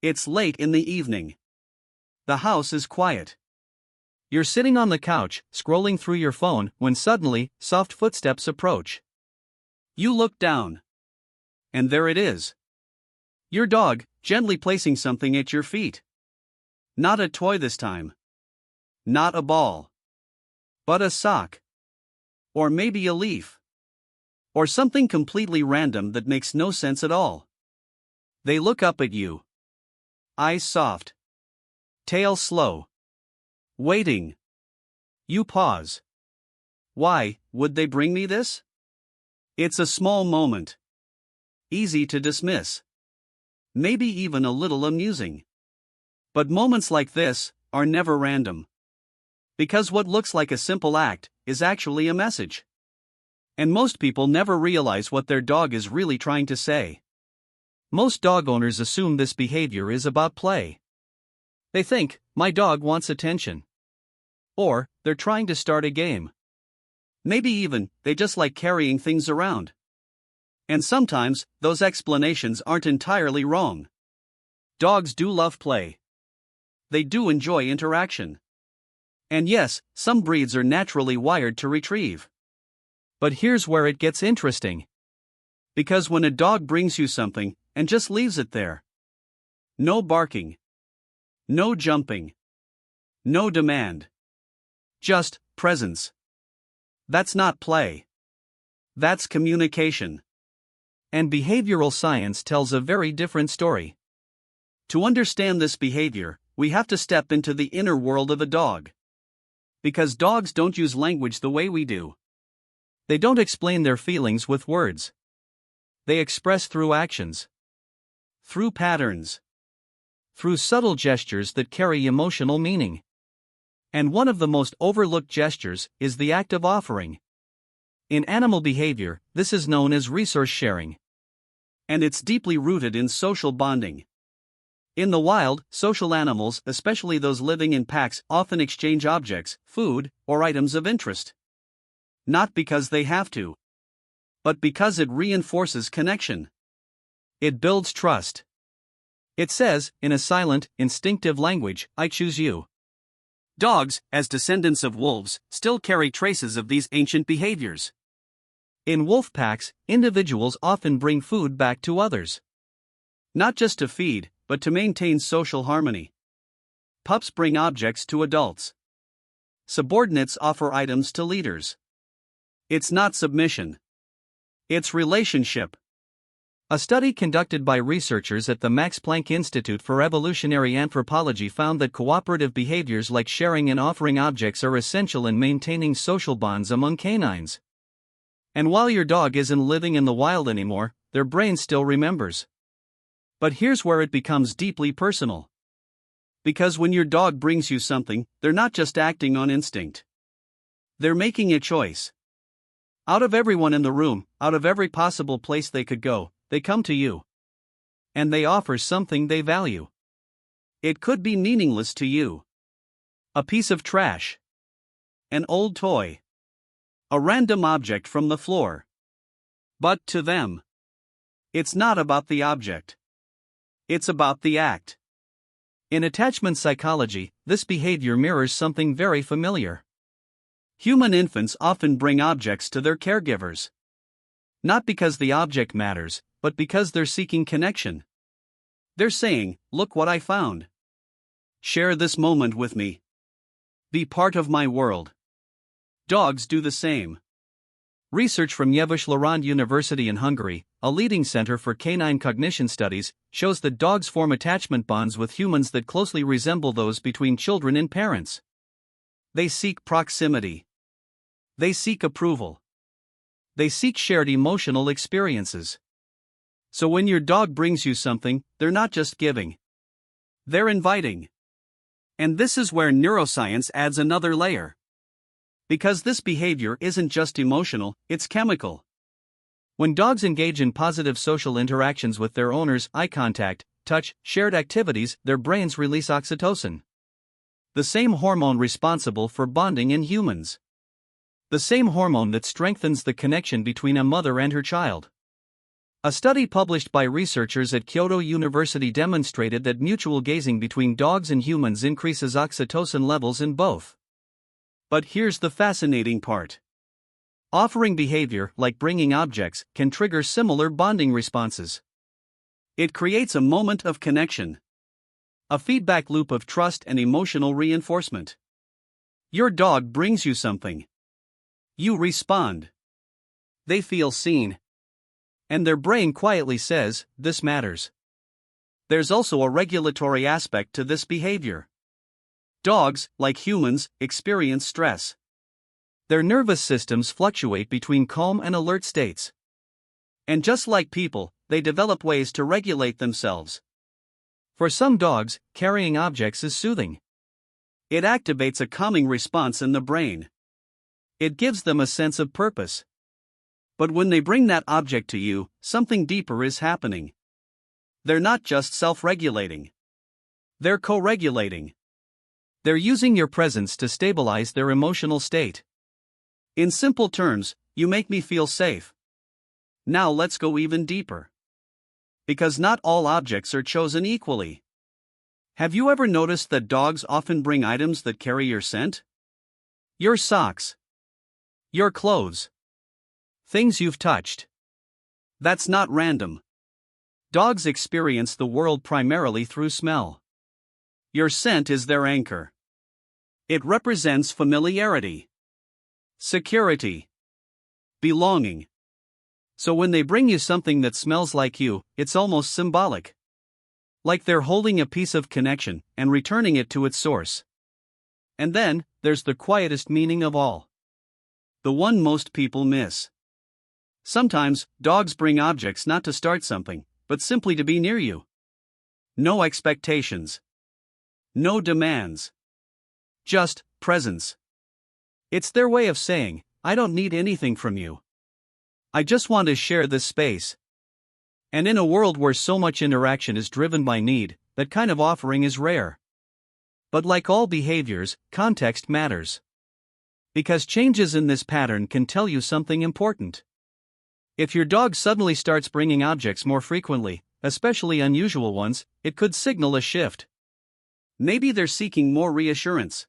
It's late in the evening. The house is quiet. You're sitting on the couch, scrolling through your phone, when suddenly, soft footsteps approach. You look down. And there it is. Your dog, gently placing something at your feet. Not a toy this time. Not a ball. But a sock. Or maybe a leaf. Or something completely random that makes no sense at all. They look up at you. Eyes soft. Tail slow. Waiting. You pause. Why would they bring me this? It's a small moment. Easy to dismiss. Maybe even a little amusing. But moments like this are never random. Because what looks like a simple act is actually a message. And most people never realize what their dog is really trying to say. Most dog owners assume this behavior is about play. They think, my dog wants attention. Or, they're trying to start a game. Maybe even, they just like carrying things around. And sometimes, those explanations aren't entirely wrong. Dogs do love play. They do enjoy interaction. And yes, some breeds are naturally wired to retrieve. But here's where it gets interesting. Because when a dog brings you something, and just leaves it there. No barking. No jumping. No demand. Just presence. That's not play. That's communication. And behavioral science tells a very different story. To understand this behavior, we have to step into the inner world of a dog. Because dogs don't use language the way we do. They don't explain their feelings with words. They express through actions. Through patterns. Through subtle gestures that carry emotional meaning. And one of the most overlooked gestures is the act of offering. In animal behavior, this is known as resource sharing. And it's deeply rooted in social bonding. In the wild, social animals, especially those living in packs, often exchange objects, food, or items of interest. Not because they have to, but because it reinforces connection. It builds trust. It says, in a silent, instinctive language, I choose you. Dogs, as descendants of wolves, still carry traces of these ancient behaviors. In wolf packs, individuals often bring food back to others. Not just to feed, but to maintain social harmony. Pups bring objects to adults. Subordinates offer items to leaders. It's not submission. It's relationship. A study conducted by researchers at the Max Planck Institute for Evolutionary Anthropology found that cooperative behaviors like sharing and offering objects are essential in maintaining social bonds among canines. And while your dog isn't living in the wild anymore, their brain still remembers. But here's where it becomes deeply personal. Because when your dog brings you something, they're not just acting on instinct. They're making a choice. Out of everyone in the room, out of every possible place they could go, they come to you. And they offer something they value. It could be meaningless to you. A piece of trash. An old toy. A random object from the floor. But to them, it's not about the object. It's about the act. In attachment psychology, this behavior mirrors something very familiar. Human infants often bring objects to their caregivers. Not because the object matters, but because they're seeking connection. They're saying, look what I found. Share this moment with me. Be part of my world. Dogs do the same. Research from Yavuz University in Hungary, a leading center for canine cognition studies, shows that dogs form attachment bonds with humans that closely resemble those between children and parents. They seek proximity. They seek approval. They seek shared emotional experiences. So when your dog brings you something, they're not just giving. They're inviting. And this is where neuroscience adds another layer. Because this behavior isn't just emotional, it's chemical. When dogs engage in positive social interactions with their owners, eye contact, touch, shared activities, their brains release oxytocin. The same hormone responsible for bonding in humans. The same hormone that strengthens the connection between a mother and her child. A study published by researchers at Kyoto University demonstrated that mutual gazing between dogs and humans increases oxytocin levels in both. But here's the fascinating part. Offering behavior, like bringing objects, can trigger similar bonding responses. It creates a moment of connection, a feedback loop of trust and emotional reinforcement. Your dog brings you something. You respond. They feel seen. And their brain quietly says, "This matters." There's also a regulatory aspect to this behavior. Dogs, like humans, experience stress. Their nervous systems fluctuate between calm and alert states. And just like people, they develop ways to regulate themselves. For some dogs, carrying objects is soothing. It activates a calming response in the brain. It gives them a sense of purpose. But when they bring that object to you, something deeper is happening. They're not just self-regulating. They're co-regulating. They're using your presence to stabilize their emotional state. In simple terms, you make me feel safe. Now let's go even deeper. Because not all objects are chosen equally. Have you ever noticed that dogs often bring items that carry your scent? Your socks. Your clothes. Things you've touched. That's not random. Dogs experience the world primarily through smell. Your scent is their anchor. It represents familiarity, security, belonging. So when they bring you something that smells like you, it's almost symbolic. Like they're holding a piece of connection and returning it to its source. And then, there's the quietest meaning of all. The one most people miss. Sometimes, dogs bring objects not to start something, but simply to be near you. No expectations. No demands. Just presence. It's their way of saying, "I don't need anything from you. I just want to share this space." And in a world where so much interaction is driven by need, that kind of offering is rare. But like all behaviors, context matters. Because changes in this pattern can tell you something important. If your dog suddenly starts bringing objects more frequently, especially unusual ones, it could signal a shift. Maybe they're seeking more reassurance.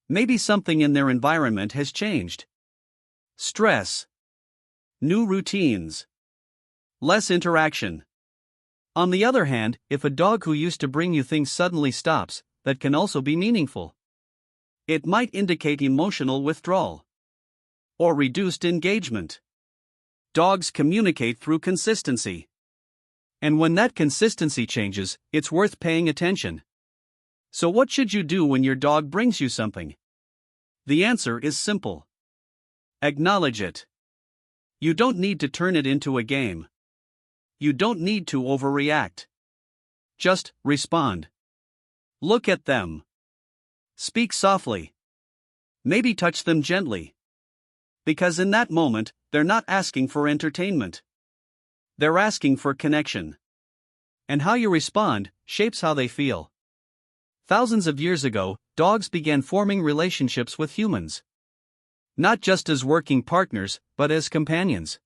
Maybe something in their environment has changed. Stress. New routines. Less interaction. On the other hand, if a dog who used to bring you things suddenly stops, that can also be meaningful. It might indicate emotional withdrawal. Or reduced engagement. Dogs communicate through consistency. And when that consistency changes, it's worth paying attention. So what should you do when your dog brings you something? The answer is simple. Acknowledge it. You don't need to turn it into a game. You don't need to overreact. Just respond. Look at them. Speak softly. Maybe touch them gently. Because in that moment, they're not asking for entertainment. They're asking for connection. And how you respond shapes how they feel. Thousands of years ago, dogs began forming relationships with humans. Not just as working partners, but as companions.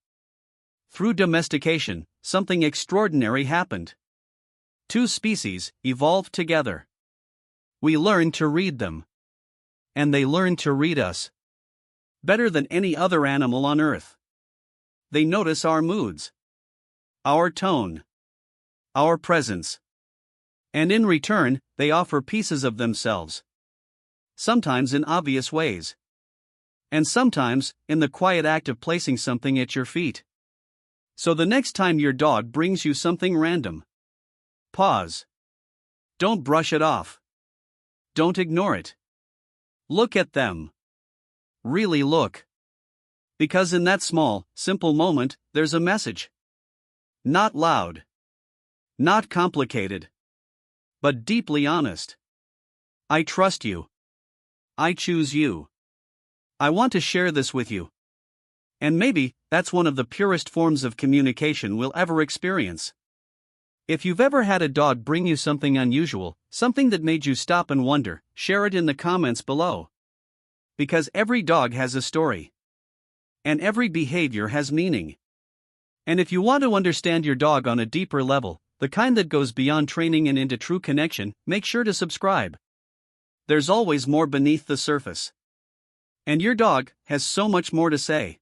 Through domestication, something extraordinary happened. Two species evolved together. We learned to read them. And they learned to read us. Better than any other animal on Earth. They notice our moods, our tone, our presence. And in return, they offer pieces of themselves. Sometimes in obvious ways. And sometimes, in the quiet act of placing something at your feet. So the next time your dog brings you something random, pause. Don't brush it off. Don't ignore it. Look at them. Really look. Because in that small, simple moment, there's a message. Not loud. Not complicated. But deeply honest. I trust you. I choose you. I want to share this with you. And maybe, that's one of the purest forms of communication we'll ever experience. If you've ever had a dog bring you something unusual, something that made you stop and wonder, share it in the comments below. Because every dog has a story. And every behavior has meaning. And if you want to understand your dog on a deeper level, the kind that goes beyond training and into true connection, make sure to subscribe. There's always more beneath the surface. And your dog has so much more to say.